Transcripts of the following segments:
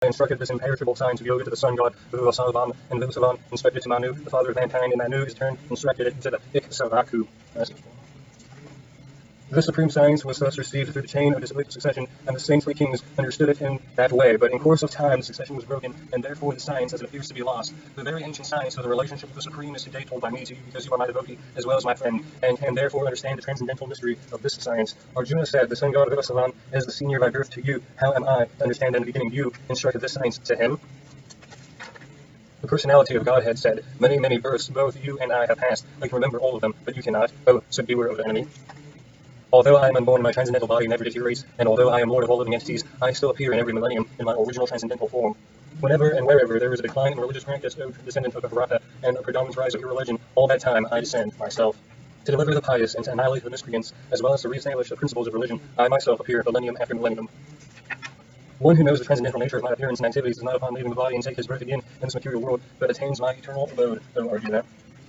I instructed this imperishable science of yoga to the sun god Vasavan, and Vasavan instructed it to Manu, the father of mankind, and Manu, his turn, instructed it to the Ikksavaku. This supreme science was thus received through the chain of succession, and the saintly kings understood it in that way. But in course of time, the succession was broken, and therefore the science, as it appears to be lost. The very ancient science of the relationship with the Supreme is today told by me to you, because you are my devotee as well as my friend, and can therefore understand the transcendental mystery of this science. Arjuna said, the sun god of Vasavan is the senior by birth to you. How am I to understand in the beginning you instructed this science to him? The personality of Godhead said, many, many births both you and I have passed. I can remember all of them, but you cannot. Oh, subduer of the enemy. Although I am unborn, my transcendental body never deteriorates, and although I am lord of all living entities, I still appear in every millennium in my original transcendental form. Whenever and wherever there is a decline in religious practice, O descendant of Bharata, and a predominant rise of your religion, all that time I descend myself. To deliver the pious and to annihilate the miscreants, as well as to reestablish the principles of religion, I myself appear millennium after millennium. One who knows the transcendental nature of my appearance and activities is not upon leaving the body and take his birth again in this material world, but attains my eternal abode, O Arjuna.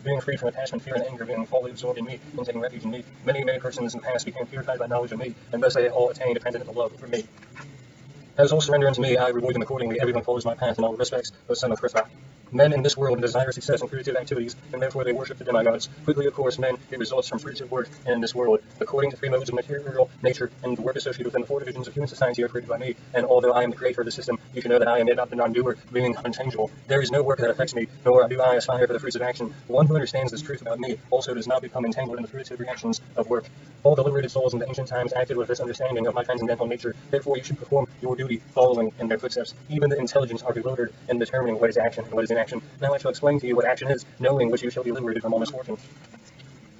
Being free from attachment, fear, and anger, being fully absorbed in me, and taking refuge in me, many, many persons in the past became purified by knowledge of me, and thus they all attained a transcendental love for me. As all surrender unto me, I reward them accordingly. Everyone follows my path in all respects, O son of Krishna. Men in this world desire success in creative activities, and therefore they worship the demigods. Quickly, of course, men get results from fruitive work in this world. According to three modes of material nature, and the work associated within the four divisions of human society are created by me, and although I am the creator of the system, you should know that I am yet not the non-doer, being unchangeable. There is no work that affects me, nor do I aspire for the fruits of action. One who understands this truth about me also does not become entangled in the fruitive reactions of work. All the liberated souls in the ancient times acted with this understanding of my transcendental nature. Therefore, you should perform your duty following in their footsteps. Even the intelligence are bewildered in determining what is action and what is inaction. Now I shall explain to you what action is, knowing which you shall be liberated from all misfortune.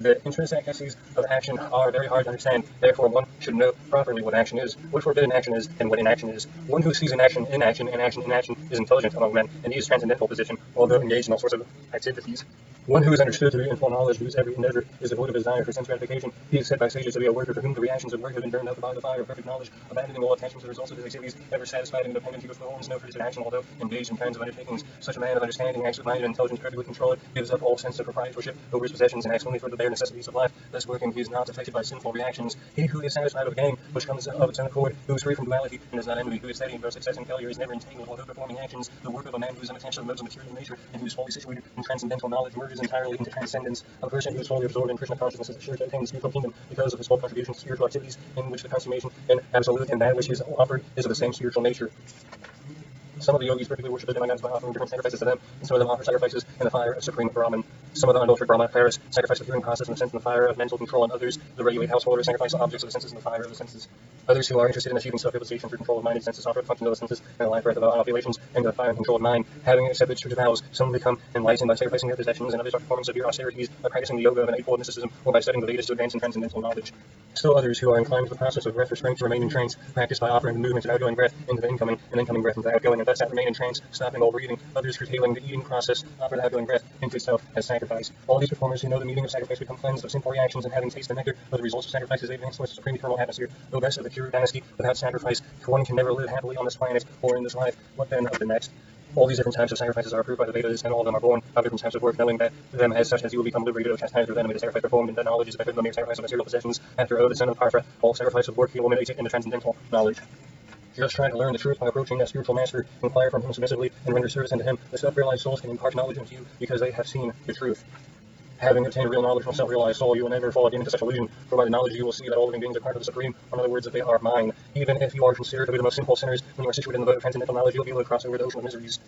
The intricacies of action are very hard to understand, therefore one should know properly what action is, what forbidden action is, and what inaction is. One who sees inaction in action and action in action is intelligent among men, and he is transcendental position, although engaged in all sorts of activities. One who is understood to be in full knowledge, whose every endeavor is devoid of desire for sense gratification, he is said by sages to be a worker for whom the reactions of work have been burned up by the fire of perfect knowledge, abandoning all attachment to the results of his activities, ever satisfied and independent, he performs no fruitive action, although engaged in kinds of undertakings. Such a man of understanding acts with mind and intelligence perfectly controlled, gives up all sense of proprietorship over his possessions, and acts only for the bare necessities of life. Thus working, he is not affected by sinful reactions. He who is satisfied with gain, which comes of its own accord, who is free from duality, and does not envy, who is steady in both success and failure, is never entangled, although performing actions. The work of a man who is unattached to the modes of material nature, and who is fully situated in transcendental knowledge, merges entirely into transcendence. A person who is fully absorbed in Krishna consciousness is sure to attain the spiritual kingdom, because of his full contribution to spiritual activities, in which the consummation and absolute and that which is offered is of the same spiritual nature. Some of the yogis perfectly worship the demigods by offering different sacrifices to them, and some of them offer sacrifices in the fire of supreme Brahman. Some of the unadulterated Brahmacharis sacrifice the hearing process and the sense in the fire of mental control, and others, the regulate householders, sacrifice the objects of the senses in the fire of the senses. Others who are interested in achieving self-realization through control of mind and senses offer the function of the senses and the life breath of opulations and the fire and control of mind. Having accepted strict vows, some become enlightened by sacrificing their possessions, and others by performing severe austerities, by practicing the yoga of an eightfold mysticism, or by studying the Vedas to advance in transcendental knowledge. Still others who are inclined to the process of breath restraint to remain in trance, practice by offering the movement of outgoing breath into the incoming and incoming breath into the outgoing, and thus that remain in trance, stopping all breathing. Others curtailing the eating process, offer the outgoing breath into itself as sacrifice. All these performers who know the meaning of sacrifice become cleansed of sinful reactions, and having tasted the nectar of the results of sacrifices, they advance towards the supreme eternal atmosphere. O best of the pure dynasty, without sacrifice, for one can never live happily on this planet or in this life. What then of the next? All these different types of sacrifices are approved by the Vedas, and all of them are born of different types of work, knowing that them as such as you will become liberated of chastisement of enemy. The sacrifice performed in that knowledge is better than the mere sacrifice of material possessions. After O, the son of Parthra, all sacrifice of work he will meditate in the transcendental knowledge. Just try to learn the truth by approaching that spiritual master, inquire from him submissively, and render service unto him. The self-realized souls can impart knowledge unto you because they have seen the truth. Having obtained real knowledge from a self-realized soul, you will never fall again into such illusion, for by the knowledge you will see that all living beings are part of the Supreme, or in other words, that they are mine. Even if you are considered to be the most sinful sinners, when you are situated in the boat of transcendental knowledge, you will be able to cross over the ocean of miseries.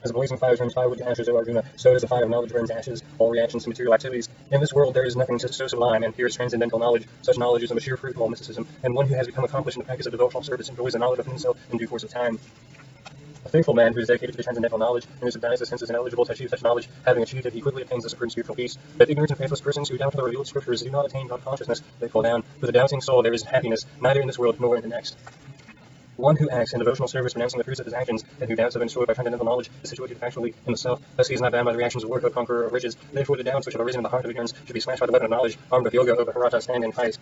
As a blazing fire turns firewood to ashes, O Arjuna, so does the fire of knowledge burn to ashes all reactions to material activities. In this world there is nothing so sublime, and here is transcendental knowledge. Such knowledge is a mature fruit of all mysticism, and one who has become accomplished in the practice of devotional service enjoys the knowledge of himself in due course of time. A faithful man who is dedicated to the transcendental knowledge and who subdies the senses and eligible to achieve such knowledge, having achieved it, he quickly attains the supreme spiritual peace. But ignorant and faithless persons who doubt the revealed scriptures do not attain God consciousness, they fall down. For the doubting soul there is happiness, neither in this world nor in the next. One who acts in devotional service, renouncing the fruits of his actions, and who doubts have been destroyed by transcendental knowledge, is situated factually in the self. Thus he is not bound by the reactions of work, of conqueror, of riches. Therefore the doubts which have arisen in the heart of ignorance should be smashed by the weapon of knowledge. Armed with yoga, O Bharata, stand and fight.